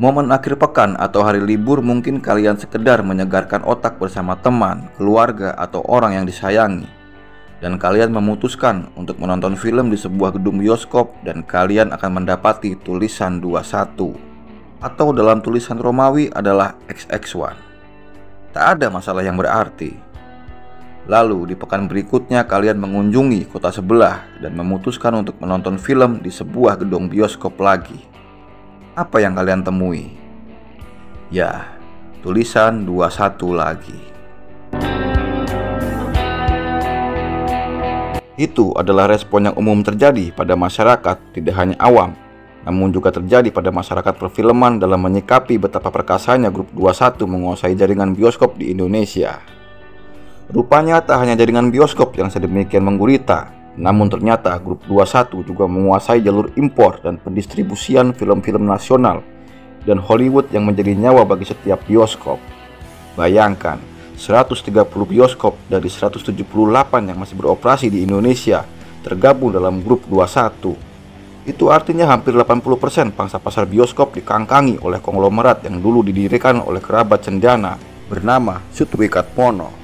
Momen akhir pekan atau hari libur mungkin kalian sekedar menyegarkan otak bersama teman, keluarga, atau orang yang disayangi. Dan kalian memutuskan untuk menonton film di sebuah gedung bioskop dan kalian akan mendapati tulisan 21. Atau dalam tulisan Romawi adalah XX1. Tak ada masalah yang berarti. Lalu di pekan berikutnya kalian mengunjungi kota sebelah dan memutuskan untuk menonton film di sebuah gedung bioskop lagi. Apa yang kalian temui? Ya, tulisan 21 lagi. Itu adalah respon yang umum terjadi pada masyarakat, tidak hanya awam, namun juga terjadi pada masyarakat perfilman dalam menyikapi betapa perkasanya Grup 21 menguasai jaringan bioskop di Indonesia. Rupanya tak hanya jaringan bioskop yang sedemikian menggurita, namun ternyata Grup 21 juga menguasai jalur impor dan pendistribusian film-film nasional dan Hollywood yang menjadi nyawa bagi setiap bioskop. Bayangkan, 130 bioskop dari 178 yang masih beroperasi di Indonesia tergabung dalam Grup 21. Itu artinya hampir 80% pangsa pasar bioskop dikangkangi oleh konglomerat yang dulu didirikan oleh kerabat cendana bernama Sutwikatmono.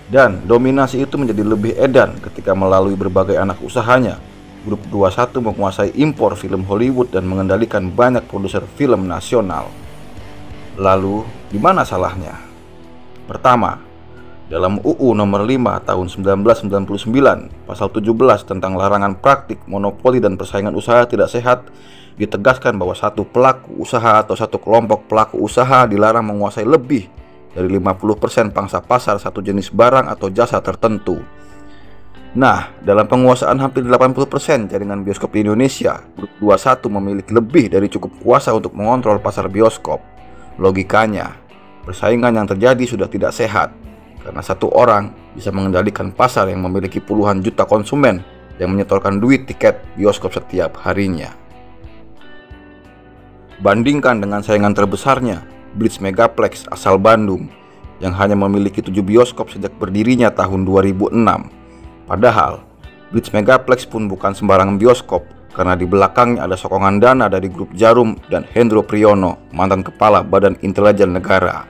Dan dominasi itu menjadi lebih edan ketika melalui berbagai anak usahanya, Grup 21 menguasai impor film Hollywood dan mengendalikan banyak produser film nasional. Lalu, di mana salahnya? Pertama, dalam UU nomor 5 tahun 1999, pasal 17 tentang larangan praktik monopoli dan persaingan usaha tidak sehat, ditegaskan bahwa satu pelaku usaha atau satu kelompok pelaku usaha dilarang menguasai lebih dari 50% pangsa pasar satu jenis barang atau jasa tertentu. Nah, dalam penguasaan hampir 80% jaringan bioskop di Indonesia, Grup 21 memiliki lebih dari cukup kuasa untuk mengontrol pasar bioskop. Logikanya, persaingan yang terjadi sudah tidak sehat, karena satu orang bisa mengendalikan pasar yang memiliki puluhan juta konsumen yang menyetorkan duit tiket bioskop setiap harinya. Bandingkan dengan saingan terbesarnya, Blitz Megaplex asal Bandung yang hanya memiliki 7 bioskop sejak berdirinya tahun 2006. Padahal, Blitz Megaplex pun bukan sembarang bioskop karena di belakangnya ada sokongan dana dari Grup Jarum dan Hendro Priyono, mantan kepala Badan Intelijen Negara.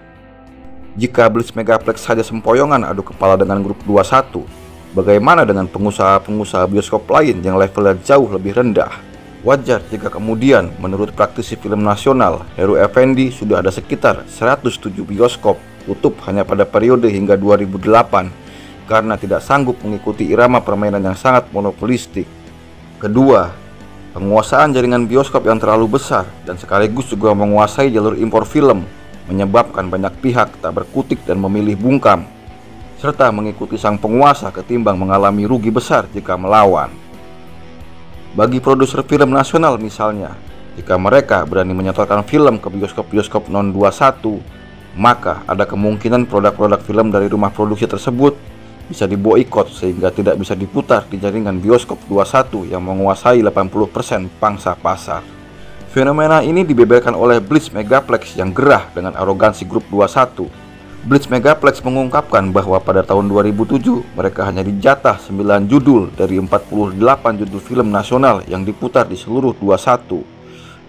Jika Blitz Megaplex saja sempoyongan adu kepala dengan Grup 21, bagaimana dengan pengusaha-pengusaha bioskop lain yang levelnya jauh lebih rendah? Wajar jika kemudian menurut praktisi film nasional Heru Effendi sudah ada sekitar 107 bioskop tutup hanya pada periode hingga 2008 karena tidak sanggup mengikuti irama permainan yang sangat monopolistik. Kedua, penguasaan jaringan bioskop yang terlalu besar dan sekaligus juga menguasai jalur impor film menyebabkan banyak pihak tak berkutik dan memilih bungkam serta mengikuti sang penguasa ketimbang mengalami rugi besar jika melawan. Bagi produser film nasional misalnya, jika mereka berani menyetorkan film ke bioskop-bioskop non-21, maka ada kemungkinan produk-produk film dari rumah produksi tersebut bisa diboikot sehingga tidak bisa diputar di jaringan bioskop 21 yang menguasai 80% pangsa pasar. Fenomena ini dibeberkan oleh Blitz Megaplex yang gerah dengan arogansi Grup 21. Blitz Megaplex mengungkapkan bahwa pada tahun 2007 mereka hanya dijatah 9 judul dari 48 judul film nasional yang diputar di seluruh 21.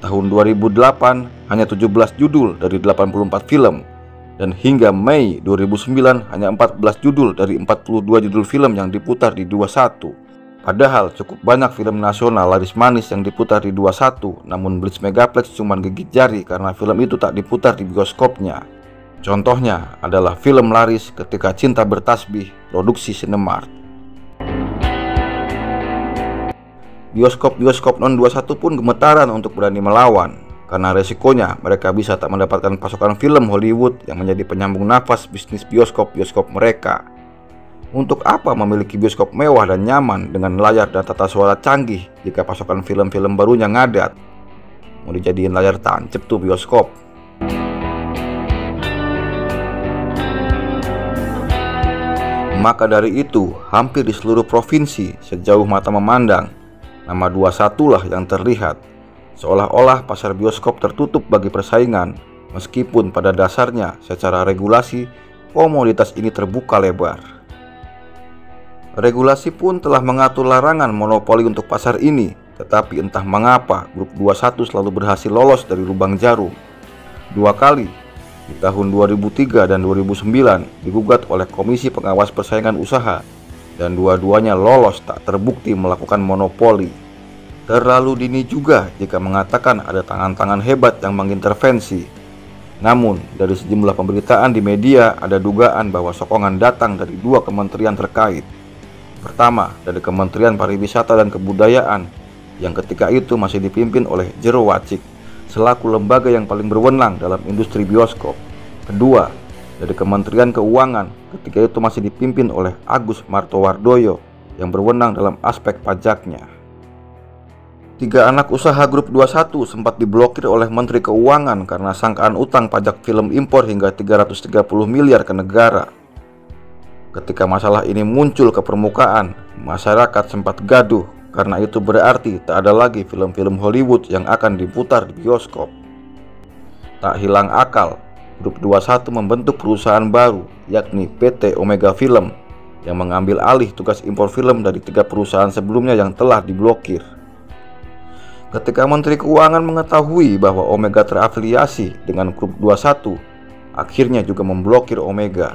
Tahun 2008 hanya 17 judul dari 84 film, dan hingga Mei 2009 hanya 14 judul dari 42 judul film yang diputar di 21. Padahal cukup banyak film nasional laris manis yang diputar di 21, namun Blitz Megaplex cuma gigit jari karena film itu tak diputar di bioskopnya. Contohnya adalah film laris Ketika Cinta Bertasbih, produksi Cinemark. Bioskop-bioskop non-21 pun gemetaran untuk berani melawan, karena resikonya mereka bisa tak mendapatkan pasokan film Hollywood yang menjadi penyambung nafas bisnis bioskop-bioskop mereka. Untuk apa memiliki bioskop mewah dan nyaman dengan layar dan tata suara canggih jika pasokan film-film barunya ngadat? Mau dijadiin layar tancep tuh bioskop. Maka dari itu, hampir di seluruh provinsi sejauh mata memandang, nama 21 lah yang terlihat. Seolah-olah pasar bioskop tertutup bagi persaingan, meskipun pada dasarnya secara regulasi komoditas ini terbuka lebar. Regulasi pun telah mengatur larangan monopoli untuk pasar ini, Tetapi entah mengapa grup 21 selalu berhasil lolos dari lubang jarum. 2 kali, di tahun 2003 dan 2009, digugat oleh Komisi Pengawas Persaingan Usaha, dan dua-duanya lolos tak terbukti melakukan monopoli. Terlalu dini juga jika mengatakan ada tangan-tangan hebat yang mengintervensi. Namun, dari sejumlah pemberitaan di media ada dugaan bahwa sokongan datang dari 2 kementerian terkait. Pertama, dari Kementerian Pariwisata dan Kebudayaan yang ketika itu masih dipimpin oleh Jero Wacik selaku lembaga yang paling berwenang dalam industri bioskop. Kedua, dari Kementerian Keuangan ketika itu masih dipimpin oleh Agus Martowardoyo yang berwenang dalam aspek pajaknya. 3 anak usaha grup 21 sempat diblokir oleh Menteri Keuangan karena sangkaan utang pajak film impor hingga 330 miliar ke negara. Ketika masalah ini muncul ke permukaan, masyarakat sempat gaduh karena itu berarti tak ada lagi film-film Hollywood yang akan diputar di bioskop. Tak hilang akal, grup 21 membentuk perusahaan baru yakni PT Omega Film yang mengambil alih tugas impor film dari 3 perusahaan sebelumnya yang telah diblokir. Ketika Menteri Keuangan mengetahui bahwa Omega terafiliasi dengan grup 21, akhirnya juga memblokir Omega.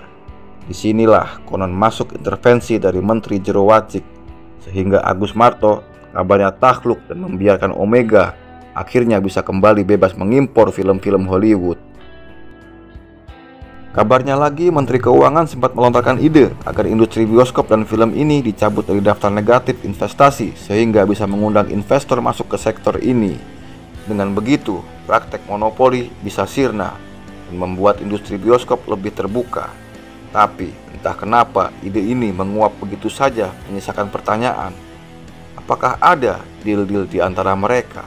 Disinilah konon masuk intervensi dari Menteri Jero Wacik, sehingga Agus Marto kabarnya takluk dan membiarkan Omega akhirnya bisa kembali bebas mengimpor film-film Hollywood. Kabarnya lagi Menteri Keuangan sempat melontarkan ide agar industri bioskop dan film ini dicabut dari daftar negatif investasi sehingga bisa mengundang investor masuk ke sektor ini. Dengan begitu, praktek monopoli bisa sirna dan membuat industri bioskop lebih terbuka. Tapi entah kenapa ide ini menguap begitu saja, menyisakan pertanyaan. Apakah ada deal-deal di antara mereka?